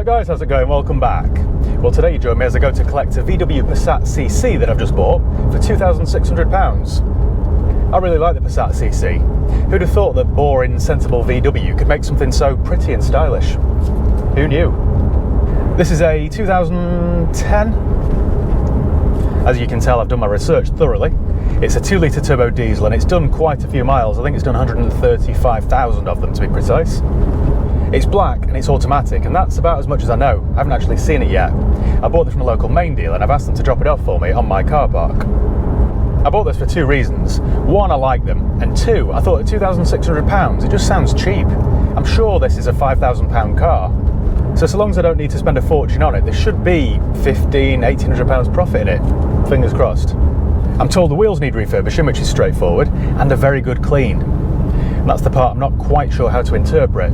Right guys, how's it going? Welcome back. Well, today you join me as I go to collect a VW Passat CC that I've just bought for £2,600. I really like the Passat CC. Who'd have thought that boring, sensible VW could make something so pretty and stylish? Who knew? This is a 2010. As you can tell, I've done my research thoroughly. It's a 2-litre turbo diesel and it's done quite a few miles. I think it's done 135,000 of them to be precise. It's black and it's automatic, and that's about as much as I know. I haven't actually seen it yet. I bought this from a local main dealer and I've asked them to drop it off for me on my car park. I bought this for two reasons. One, I like them, and two, I thought at £2,600, it just sounds cheap. I'm sure this is a £5,000 car. So long as I don't need to spend a fortune on it, there should be £1,500, £1,800 profit in it. Fingers crossed. I'm told the wheels need refurbishing, which is straightforward, and a very good clean. And that's the part I'm not quite sure how to interpret.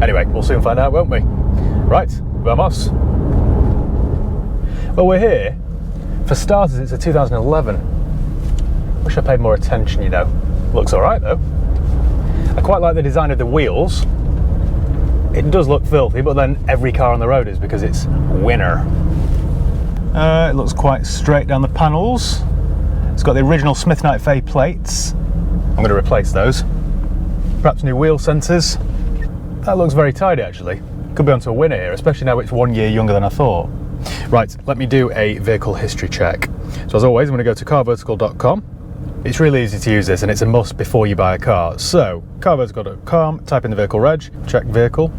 Anyway, we'll soon find out, won't we? Right, vamos. Well, we're here. For starters, it's a 2011. Wish I paid more attention, you know. Looks all right, though. I quite like the design of the wheels. It does look filthy, but then every car on the road is because it's winner. It looks quite straight down the panels. It's got the original Smith Knight Fay plates. I'm going to replace those. Perhaps new wheel sensors. That looks very tidy, actually. Could be onto a winner here, especially now it's 1 year younger than I thought. Right, let me do a vehicle history check. So as always, I'm going to go to carvertical.com. It's really easy to use this, and it's a must before you buy a car. So, carvertical.com, type in the vehicle reg, check vehicle.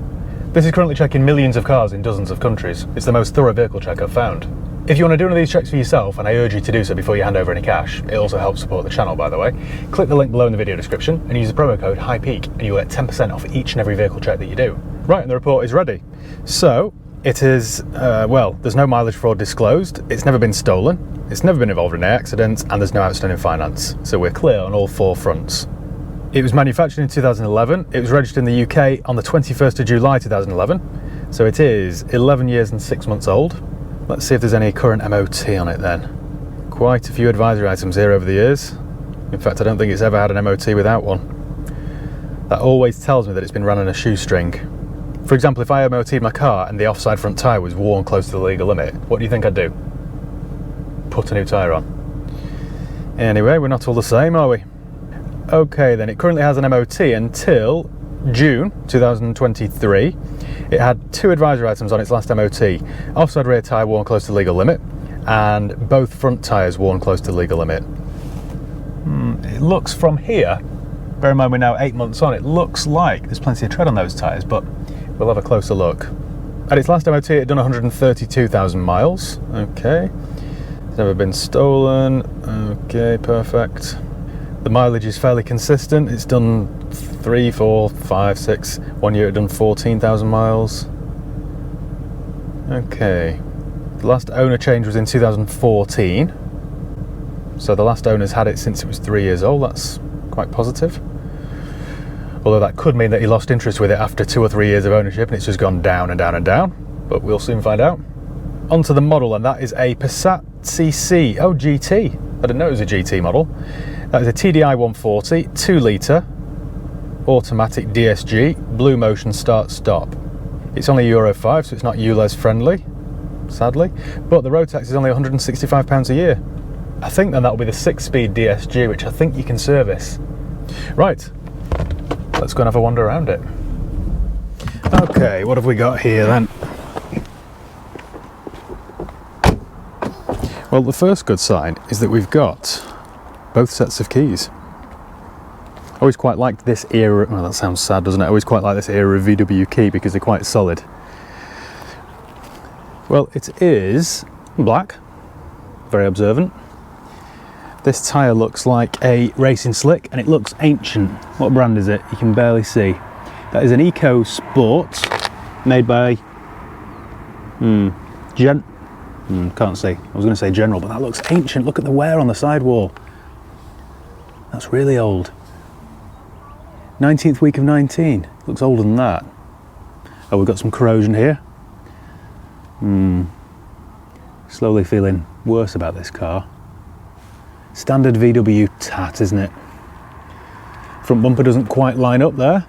This is currently checking millions of cars in dozens of countries. It's the most thorough vehicle check I've found. If you want to do one of these checks for yourself, and I urge you to do so before you hand over any cash, it also helps support the channel, by the way, click the link below in the video description and use the promo code HIGHPEAK and you'll get 10% off each and every vehicle check that you do. Right, and the report is ready. So, it is, well, there's no mileage fraud disclosed, it's never been stolen, it's never been involved in any accidents, and there's no outstanding finance. So we're clear on all four fronts. It was manufactured in 2011, it was registered in the UK on the 21st of July 2011, so it is 11 years and 6 months old. Let's see if there's any current MOT on it then. Quite a few advisory items here over the years. In fact, I don't think it's ever had an MOT without one. That always tells me that it's been run on a shoestring. For example, if I MOT'd my car and the offside front tyre was worn close to the legal limit, what do you think I'd do? Put a new tyre on. Anyway, we're not all the same, are we? Okay then, it currently has an MOT until June 2023. It had 2 advisory items on its last MOT. Offside rear tyre worn close to legal limit, and both front tyres worn close to legal limit. It looks from here, bear in mind we're now 8 months on, it looks like there's plenty of tread on those tyres, but we'll have a closer look. At its last MOT it had done 132,000 miles. Okay. It's never been stolen. Okay, perfect. The mileage is fairly consistent. It's done 3, 4, 5, 6. 1 year it done 14,000 miles. Okay. The last owner change was in 2014. So the last owner's had it since it was 3 years old. That's quite positive. Although that could mean that he lost interest with it after 2 or 3 years of ownership and it's just gone down and down and down. But we'll soon find out. Onto the model, and that is a Passat CC. Oh, GT. I didn't know it was a GT model. That is a TDI 140, 2-litre, automatic DSG, Blue Motion start-stop. It's only Euro 5, so it's not ULEZ friendly, sadly, but the road tax is only £165 a year. I think then that'll be the 6-speed DSG, which I think you can service. Right, let's go and have a wander around it. Okay, what have we got here then? Well, the first good sign is that we've got both sets of keys. I always quite liked this era, well that sounds sad doesn't it, I always quite like this era of VW key because they're quite solid. Well, it is black, very observant. This tyre looks like a racing slick and it looks ancient. What brand is it? You can barely see. That is an Eco Sport made by can't see. I was going to say General, but that looks ancient. Look at the wear on the sidewall. That's really old. 19th week of 19. Looks older than that. Oh, we've got some corrosion here. Slowly feeling worse about this car. Standard VW tat, isn't it? Front bumper doesn't quite line up there.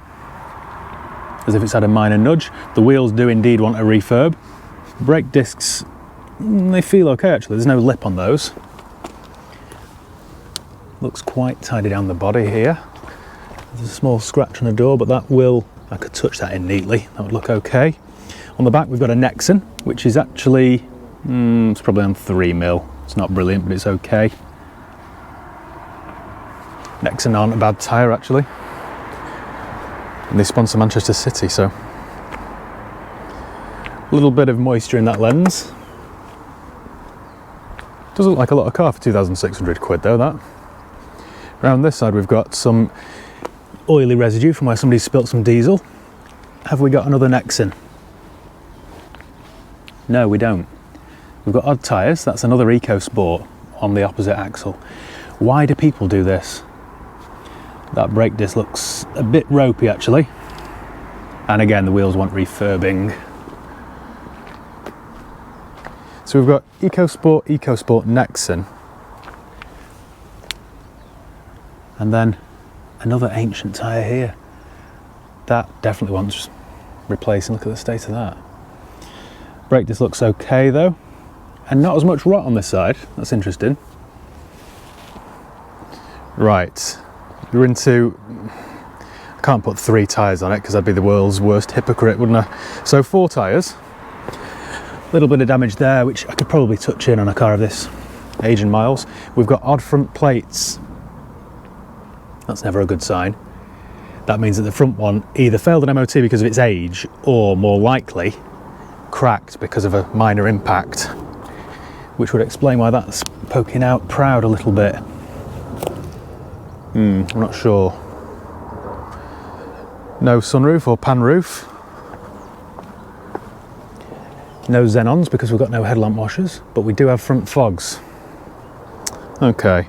as if it's had a minor nudge. The wheels do indeed want a refurb. Brake discs, they feel okay actually, there's no lip on those. Looks quite tidy down the body here. There's a small scratch on the door, but that will, I could touch that in neatly, that would look okay. On the back we've got a Nexon, which is actually, it's probably on 3mm. It's not brilliant, but it's okay. Nexon aren't a bad tyre actually. And they sponsor Manchester City, so. A little bit of moisture in that lens. Does look like a lot of car for 2,600 quid though, that. Around this side we've got some oily residue from where somebody spilt some diesel. Have we got another Nexon? No, we don't. We've got odd tyres, that's another EcoSport on the opposite axle. Why do people do this? That brake disc looks a bit ropey actually. And again, the wheels want refurbing. So we've got EcoSport, EcoSport Nexon. And then another ancient tyre here. That definitely wants replacing. Look at the state of that. Brake disc looks okay though. And not as much rot on this side. That's interesting. Right. We're into... I can't put 3 tyres on it because I'd be the world's worst hypocrite, wouldn't I? So 4 tyres. A little bit of damage there, which I could probably touch in on a car of this age and miles. We've got odd front plates. That's never a good sign. That means that the front one either failed an MOT because of its age, or more likely cracked because of a minor impact, which would explain why that's poking out proud a little bit. I'm not sure. No sunroof or pan roof. No xenons because we've got no headlamp washers, but we do have front fogs. Okay.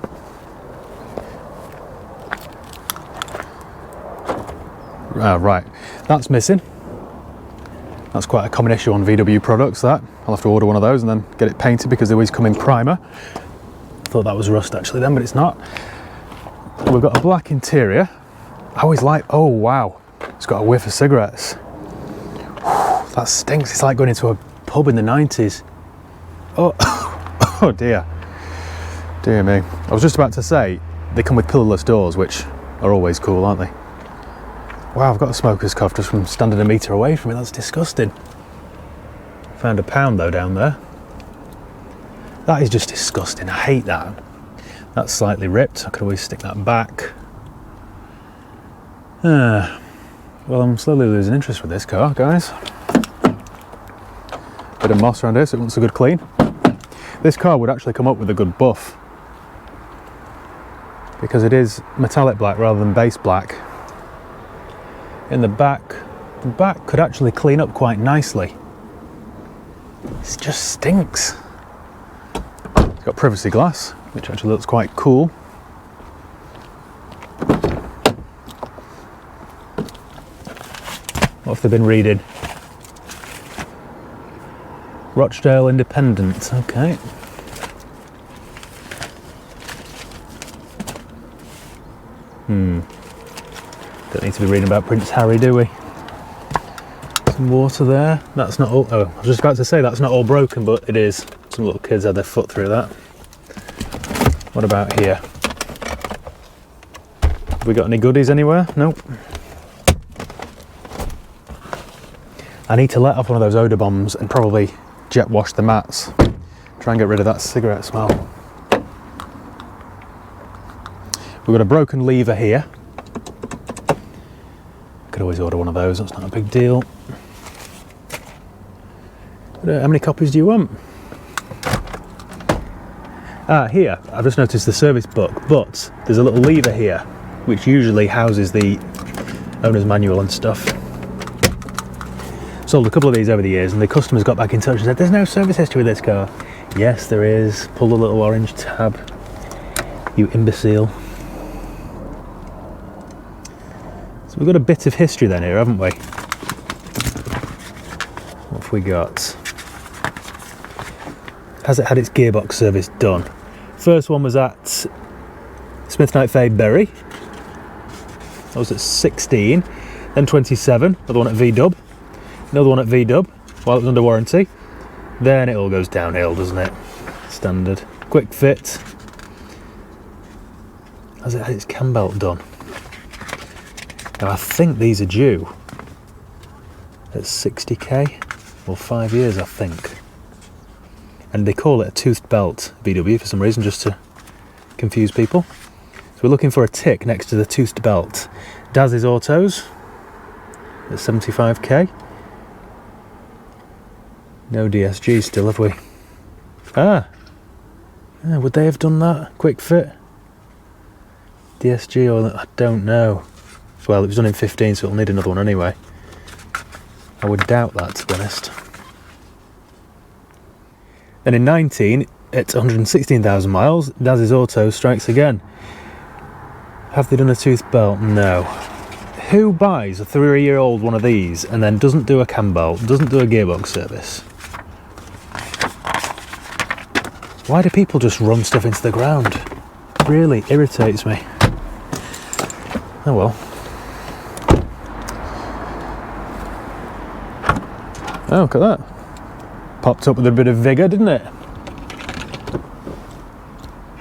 Right, that's missing. That's quite a common issue on VW products, that. I'll have to order one of those and then get it painted because they always come in primer. Thought that was rust actually then, but it's not. We've got a black interior. I always like, oh wow, it's got a whiff of cigarettes. That stinks, it's like going into a pub in the 90s. Oh, oh dear. Dear me. I was just about to say, they come with pillarless doors, which are always cool, aren't they? Wow, I've got a smoker's cough just from standing a metre away from it. That's disgusting. Found a pound though down there. That is just disgusting. I hate that. That's slightly ripped. I could always stick that back. Well, I'm slowly losing interest with this car, guys. Bit of moss around here, so it wants a good clean. This car would actually come up with a good buff because it is metallic black rather than base black. In the back could actually clean up quite nicely. It just stinks. It's got privacy glass, which actually looks quite cool. What have they been reading? Rochdale Independent, okay. Don't need to be reading about Prince Harry, do we? Some water there. That's not all, oh, I was just about to say that's not all broken, but it is. Some little kids had their foot through that. What about here? Have we got any goodies anywhere? Nope. I need to let off one of those odour bombs and probably jet wash the mats. Try and get rid of that cigarette smell. We've got a broken lever here. Could always order one of those, that's not a big deal. How many copies do you want? Here, I've just noticed the service book, but there's a little lever here, which usually houses the owner's manual and stuff. Sold a couple of these over the years, and the customers got back in touch and said, there's no service history with this car. Yes, there is. Pull the little orange tab, you imbecile. So we've got a bit of history then here, haven't we? What have we got? Has it had its gearbox service done? First one was at Smith Knight Fay Bury. That was at 16. Then 27, another one at VW, another one at VW while it was under warranty. Then it all goes downhill, doesn't it? Standard. Quick fit. Has it had its cam belt done? Now I think these are due at 60k or 5 years, I think. And they call it a toothed belt, VW, for some reason, just to confuse people. So we're looking for a tick next to the toothed belt. Daz's Autos at 75k. No DSG still, have we? Would they have done that? Quick fit? DSG, or I don't know. Well, it was done in 15, so it'll need another one anyway. I would doubt that, to be honest. Then in 19, at 116,000 miles, Daz's Autos strikes again. Have they done a tooth belt? No. Who buys a 3-year-old one of these and then doesn't do a cam belt, doesn't do a gearbox service? Why do people just run stuff into the ground? It really irritates me. Oh well. Oh, look at that. Popped up with a bit of vigour, didn't it?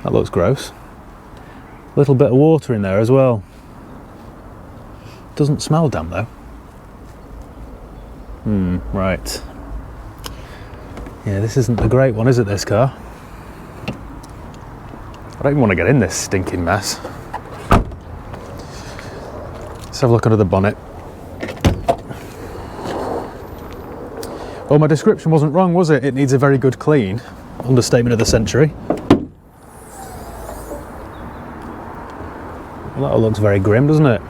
That looks gross. A little bit of water in there as well. Doesn't smell damp though. Right. Yeah, this isn't the great one, is it, this car? I don't even want to get in this stinking mess. Let's have a look under the bonnet. Well, my description wasn't wrong, was it? It needs a very good clean. Understatement of the century. Well, that all looks very grim, doesn't it?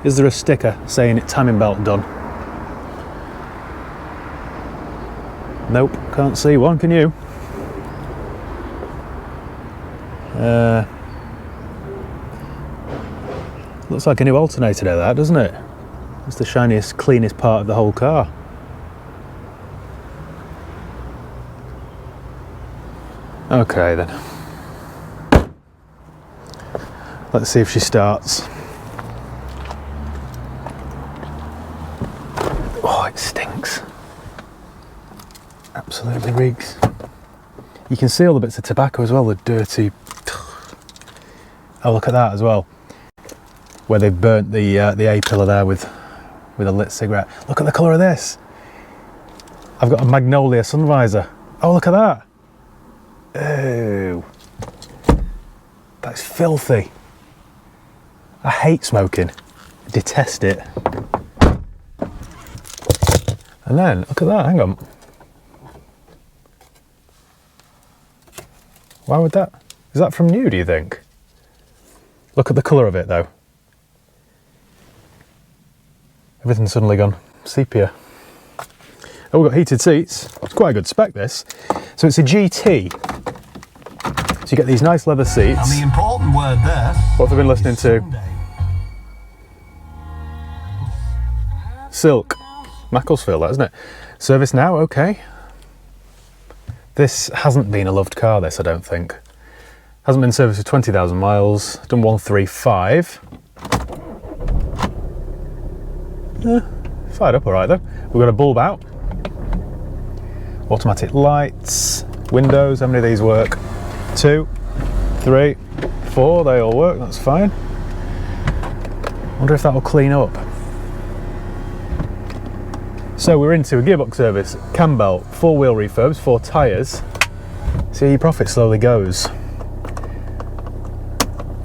Is there a sticker saying it timing belt done? Nope, can't see one, can you? Looks like a new alternator there, that, doesn't it? It's the shiniest, cleanest part of the whole car. Okay then. Let's see if she starts. Oh, it stinks. Absolutely reeks. You can see all the bits of tobacco as well, the dirty... Oh, look at that as well. Where they've burnt the A-pillar there with a lit cigarette. Look at the colour of this. I've got a magnolia sun visor. Oh, look at that. Oh, that's filthy. I hate smoking. I detest it. And then, look at that, hang on. Why would that... Is that from new, do you think? Look at the colour of it, though. Everything's suddenly gone sepia. Oh, we've got heated seats. It's quite a good spec, this. So it's a GT. So you get these nice leather seats. And the important word there. What have I been listening to? Silk. Macclesfield, that, isn't it? Service now, okay. This hasn't been a loved car, this, I don't think. Hasn't been serviced for 20,000 miles. Done 135. Fired up all right, though. We've got a bulb out. Automatic lights. Windows, how many of these work? 2, 3, 4, they all work, that's fine. Wonder if that will clean up. So we're into a gearbox service, cam belt, 4-wheel refurbs, 4 tyres. See how your profit slowly goes.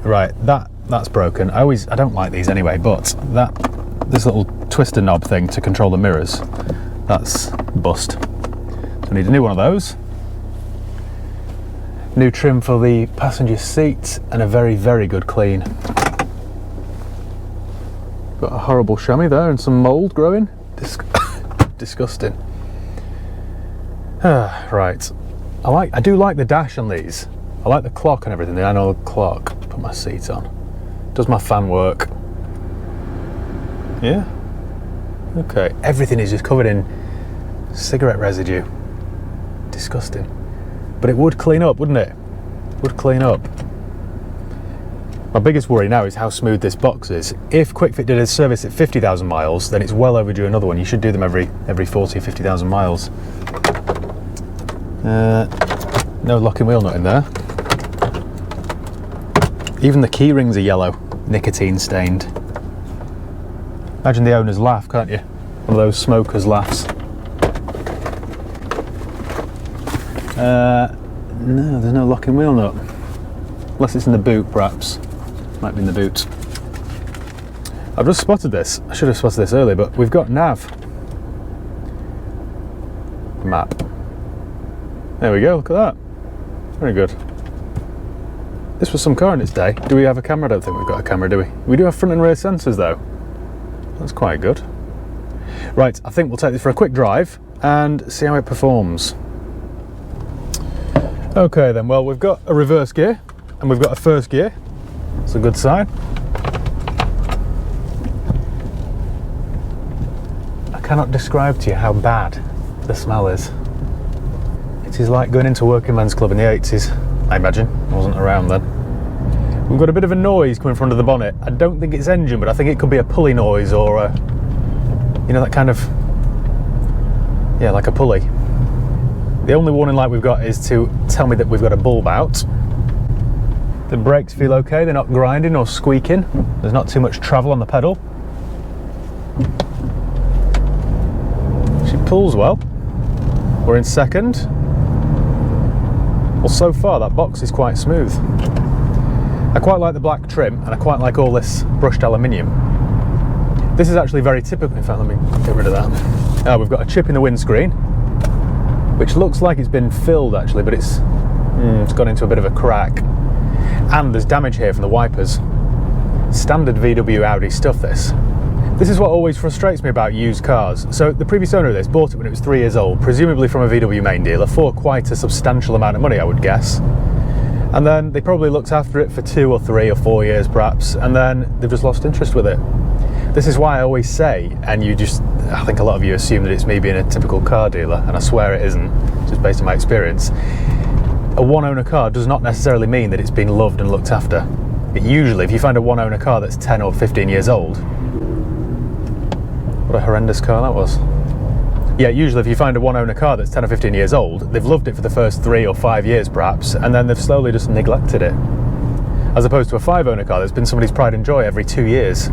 Right, that's broken. I don't like these anyway, but this little twister knob thing to control the mirrors, that's bust. So I need a new one of those. New trim for the passenger seat and a very, very good clean. Got a horrible chamois there and some mould growing. Disgusting. Right. I do like the dash on these. I like the clock and everything, the analog clock. Put my seat on. Does my fan work? Yeah? Okay. Everything is just covered in cigarette residue. Disgusting. But it would clean up, wouldn't it? Would clean up. My biggest worry now is how smooth this box is. If QuickFit did a service at 50,000 miles, then it's well overdue another one. You should do them every 40 or 50,000 miles. No locking wheel nut in there. Even the key rings are yellow, nicotine stained. Imagine the owner's laugh, can't you? One of those smokers' laughs. No, there's no locking wheel nut. Unless it's in the boot, perhaps. Might be in the boot. I've just spotted this. I should have spotted this earlier, but we've got nav. Map. There we go, look at that. Very good. This was some car in its day. Do we have a camera? I don't think we've got a camera, do we? We do have front and rear sensors though. That's quite good. Right, I think we'll take this for a quick drive and see how it performs. Okay then, well, we've got a reverse gear and we've got a first gear. It's a good sign. I cannot describe to you how bad the smell is. It is like going into a working man's club in the 80s, I imagine. I wasn't around then. We've got a bit of a noise coming from under the bonnet. I don't think it's engine, but I think it could be a pulley noise or a, you know, that kind of, yeah, like a pulley. The only warning light we've got is to tell me that we've got a bulb out. The brakes feel okay, they're not grinding or squeaking. There's not too much travel on the pedal. She pulls well. We're in second. Well, so far that box is quite smooth. I quite like the black trim and I quite like all this brushed aluminium. This is actually very typical. In fact, let me get rid of that. We've got a chip in the windscreen, which looks like it's been filled actually, but it's gone into a bit of a crack. And there's damage here from the wipers. Standard VW Audi stuff, this. This is what always frustrates me about used cars. So the previous owner of this bought it when it was 3 years old, presumably from a VW main dealer, for quite a substantial amount of money, I would guess. And then they probably looked after it for 2 or 3 or 4 years perhaps, and then they've just lost interest with it. This is why I always say, and I think a lot of you assume that it's me being a typical car dealer, and I swear it isn't, just based on my experience. A one-owner car does not necessarily mean that it's been loved and looked after. It usually, if you find a one-owner car that's 10 or 15 years old, what a horrendous car that was. Yeah, usually if you find a one-owner car that's 10 or 15 years old, they've loved it for the first 3 or 5 years perhaps, and then they've slowly just neglected it. As opposed to a 5-owner car that's been somebody's pride and joy every 2 years.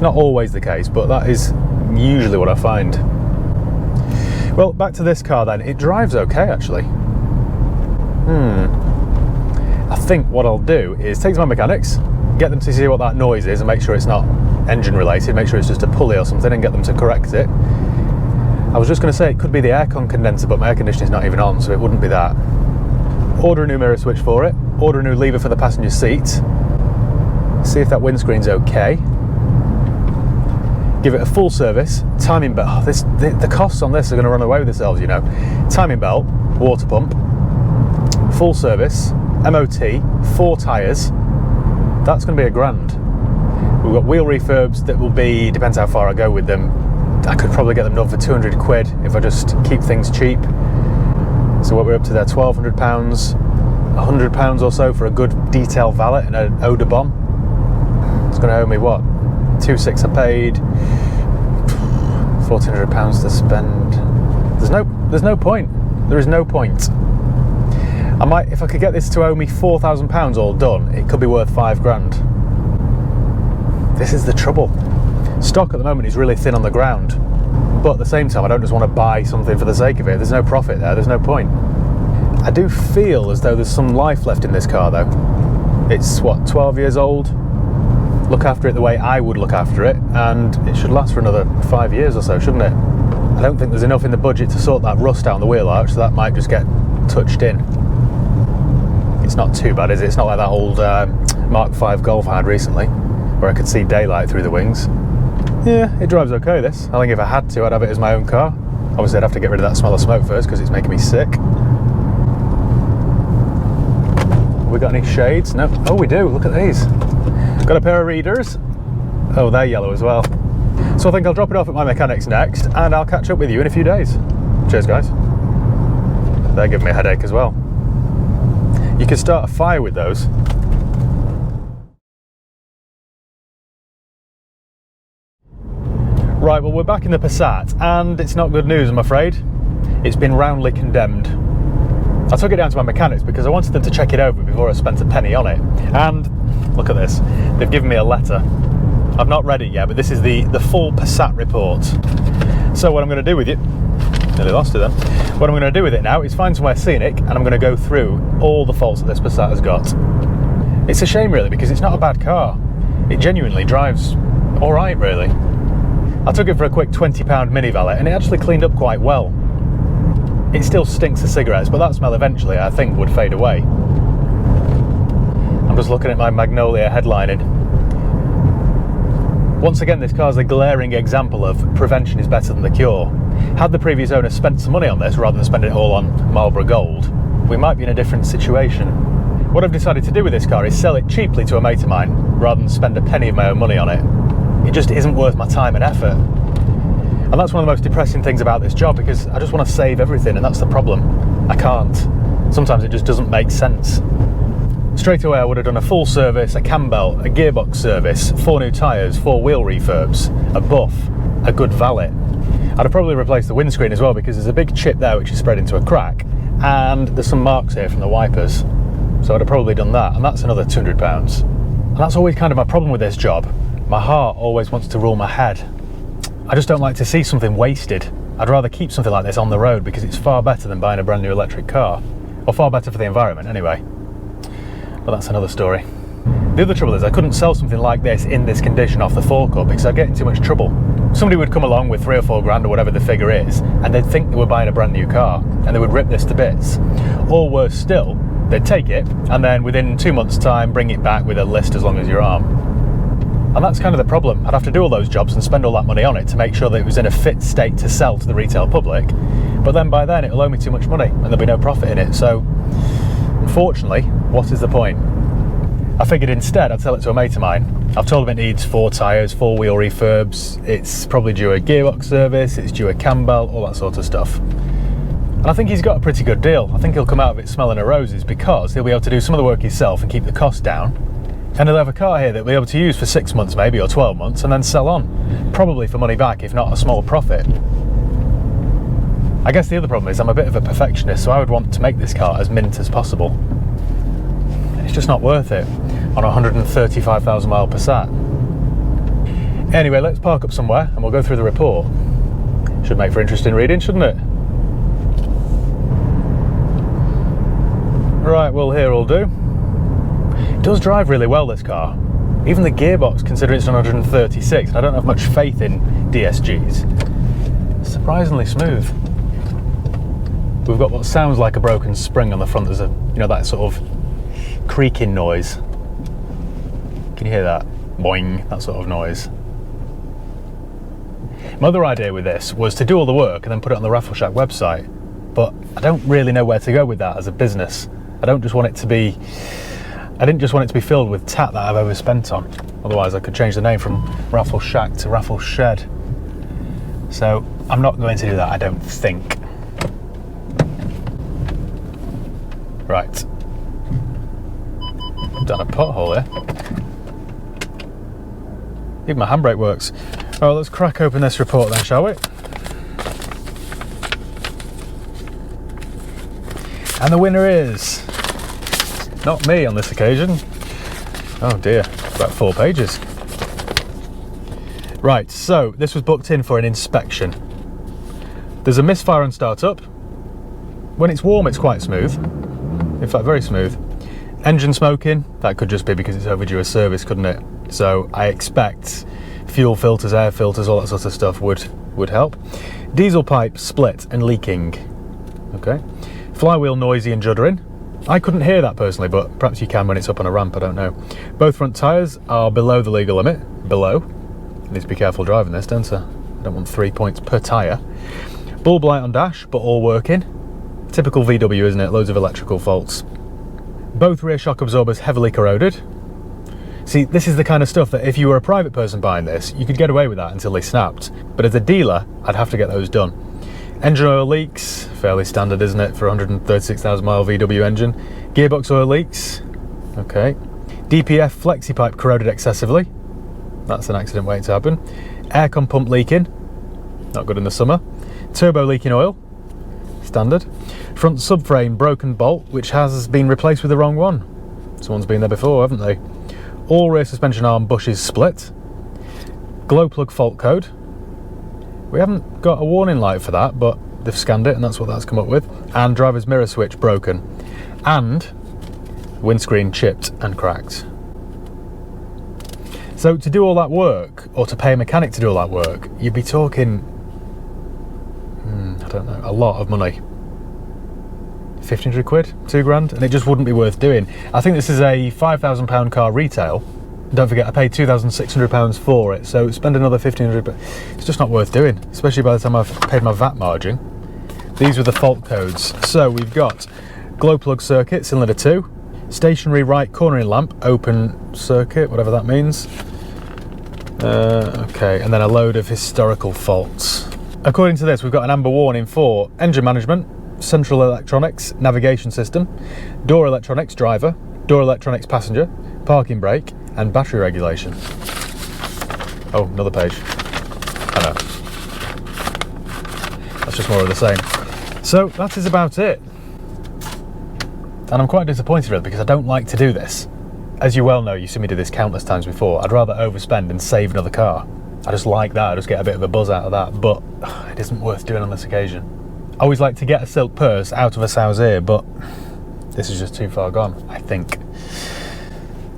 Not always the case, but that is usually what I find. Well, back to this car then. It drives okay actually. I think what I'll do is take to my mechanics, get them to see what that noise is and make sure it's not engine related, make sure it's just a pulley or something and get them to correct it. I was just going to say it could be the aircon condenser, but my air conditioning is not even on, so it wouldn't be that. Order a new mirror switch for it, order a new lever for the passenger seat, see if that windscreen's okay, give it a full service, timing belt. The costs on this are going to run away with themselves, you know. Timing belt, water pump, full service, MOT, 4 tyres, that's going to be £1,000. We've got wheel refurbs that will be, depends how far I go with them, I could probably get them done for 200 quid if I just keep things cheap. So what we're up to there, £1,200, £100 or so for a good detail valet and an Oda bomb. It's going to owe me what? £2,600 I paid, £1,400 to spend. There's no point. There is no point. I might, if I could get this to owe me £4,000 all done, it could be worth £5,000. This is the trouble. Stock at the moment is really thin on the ground, but at the same time I don't just want to buy something for the sake of it. There's no profit there, there's no point. I do feel as though there's some life left in this car though. It's what, 12 years old? Look after it the way I would look after it, and it should last for another 5 years or so, shouldn't it? I don't think there's enough in the budget to sort that rust out on the wheel arch, so that might just get touched in. It's not too bad, is it? It's not like that old Mark V Golf I had recently, where I could see daylight through the wings. Yeah, it drives okay, this. I think if I had to, I'd have it as my own car. Obviously, I'd have to get rid of that smell of smoke first, because it's making me sick. Have we got any shades? No. Oh, we do. Look at these. Got a pair of readers. Oh, they're yellow as well. So I think I'll drop it off at my mechanics next, and I'll catch up with you in a few days. Cheers, guys. They're giving me a headache as well. You could start a fire with those. Right, well, we're back in the Passat, and it's not good news, I'm afraid. It's been roundly condemned. I took it down to my mechanics because I wanted them to check it over before I spent a penny on it. And look at this, they've given me a letter. I've not read it yet, but this is the full Passat report. So what I'm going to do with it, nearly lost it then. What I'm going to do with it now is find somewhere scenic, and I'm going to go through all the faults that this Passat has got. It's a shame really, because it's not a bad car. It genuinely drives all right really. I took it for a quick £20 mini valet, and it actually cleaned up quite well. It still stinks of cigarettes, but that smell eventually I think would fade away. I'm just looking at my Magnolia headlining. Once again, this car's a glaring example of prevention is better than the cure. Had the previous owner spent some money on this rather than spending it all on Marlboro Gold, we might be in a different situation. What I've decided to do with this car is sell it cheaply to a mate of mine rather than spend a penny of my own money on it. It just isn't worth my time and effort. And that's one of the most depressing things about this job, because I just want to save everything, and that's the problem. I can't. Sometimes it just doesn't make sense. Straight away I would have done a full service, a cam belt, a gearbox service, 4 new tyres, 4 wheel refurbs, a buff, a good valet. I'd have probably replaced the windscreen as well, because there's a big chip there which is spread into a crack, and there's some marks here from the wipers. So I'd have probably done that, and that's another £200. And that's always kind of my problem with this job. My heart always wants to rule my head. I just don't like to see something wasted. I'd rather keep something like this on the road, because it's far better than buying a brand new electric car. Or far better for the environment anyway. But that's another story. The other trouble is I couldn't sell something like this in this condition off the forecourt because I'd get in too much trouble. Somebody would come along with 3 or 4 grand or whatever the figure is, and they'd think they were buying a brand new car, and they would rip this to bits. Or worse still, they'd take it and then within 2 months' time bring it back with a list as long as your arm. And that's kind of the problem. I'd have to do all those jobs and spend all that money on it to make sure that it was in a fit state to sell to the retail public, but then by then it'll owe me too much money and there'll be no profit in it. So unfortunately, what is the point? I figured instead I'd sell it to a mate of mine. I've told him it needs 4 tyres, 4 wheel refurbs, it's probably due a gearbox service, it's due a cam belt, all that sort of stuff. And I think he's got a pretty good deal. I think he'll come out of it smelling of roses, because he'll be able to do some of the work himself and keep the cost down. And he'll have a car here that we'll be able to use for 6 months maybe, or 12 months, and then sell on. Probably for money back, if not a small profit. I guess the other problem is I'm a bit of a perfectionist, so I would want to make this car as mint as possible. It's just not worth it on a 135,000 mile Passat. Anyway, let's park up somewhere and we'll go through the report. Should make for interesting reading, shouldn't it? Right, well, here will do. It does drive really well, this car. Even the gearbox, considering it's 136, and I don't have much faith in DSGs. It's surprisingly smooth. We've got what sounds like a broken spring on the front. There's a, you know, that sort of creaking noise. Can you hear that? Boing, that sort of noise. My other idea with this was to do all the work and then put it on the Raffle Shack website, but I don't really know where to go with that as a business. I didn't just want it to be filled with tat that I've overspent on. Otherwise I could change the name from Raffle Shack to Raffle Shed. So I'm not going to do that, I don't think. Right. Done a pothole here. Even my handbrake works. Alright, let's crack open this report then, shall we? And the winner is not me on this occasion. Oh dear, about 4 pages. Right, so this was booked in for an inspection. There's a misfire on startup. When it's warm, it's quite smooth. In fact, very smooth. Engine smoking, that could just be because it's overdue a service, couldn't it? So I expect fuel filters, air filters, all that sort of stuff would help. Diesel pipe split and leaking. Okay. Flywheel noisy and juddering. I couldn't hear that personally, but perhaps you can when it's up on a ramp, I don't know. Both front tyres are below the legal limit. Below. Need to be careful driving this, don't I? I don't want 3 points per tyre. Bulb light on dash, but all working. Typical VW, isn't it? Loads of electrical faults. Both rear shock absorbers heavily corroded. See, this is the kind of stuff that if you were a private person buying this, you could get away with that until they snapped. But as a dealer, I'd have to get those done. Engine oil leaks, fairly standard, isn't it, for a 136,000 mile VW engine. Gearbox oil leaks, okay. DPF flexi pipe corroded excessively. That's an accident waiting to happen. Aircon pump leaking. Not good in the summer. Turbo leaking oil. Standard. Front subframe broken bolt, which has been replaced with the wrong one. Someone's been there before, haven't they? All rear suspension arm bushes split. Glow plug fault code. We haven't got a warning light for that, but they've scanned it and that's what that's come up with. And driver's mirror switch broken. And windscreen chipped and cracked. So to do all that work, or to pay a mechanic to do all that work, you'd be talking, I don't know, a lot of money. 1,500 quid, 2 grand, and it just wouldn't be worth doing. I think this is a £5,000 car retail. Don't forget, I paid £2,600 for it, so spend another 1,500, but it's just not worth doing, especially by the time I've paid my VAT margin. These were the fault codes. So we've got glow plug circuit, cylinder 2, stationary right cornering lamp, open circuit, whatever that means. Okay, and then a load of historical faults. According to this, we've got an amber warning for engine management, central electronics, navigation system, door electronics driver, door electronics passenger, parking brake, and battery regulation. Oh, another page. I know. That's just more of the same. So that is about it. And I'm quite disappointed really, because I don't like to do this. As you well know, you've seen me do this countless times before. I'd rather overspend and save another car. I just like that, I just get a bit of a buzz out of that, but it isn't worth doing on this occasion. I always like to get a silk purse out of a sow's ear, but this is just too far gone, I think.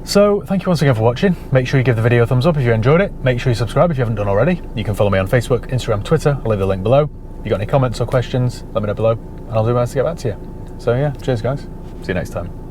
So, thank you once again for watching. Make sure you give the video a thumbs up if you enjoyed it. Make sure you subscribe if you haven't done already. You can follow me on Facebook, Instagram, Twitter. I'll leave the link below. If you got any comments or questions, let me know below, and I'll do my best to get back to you. So yeah, cheers guys. See you next time.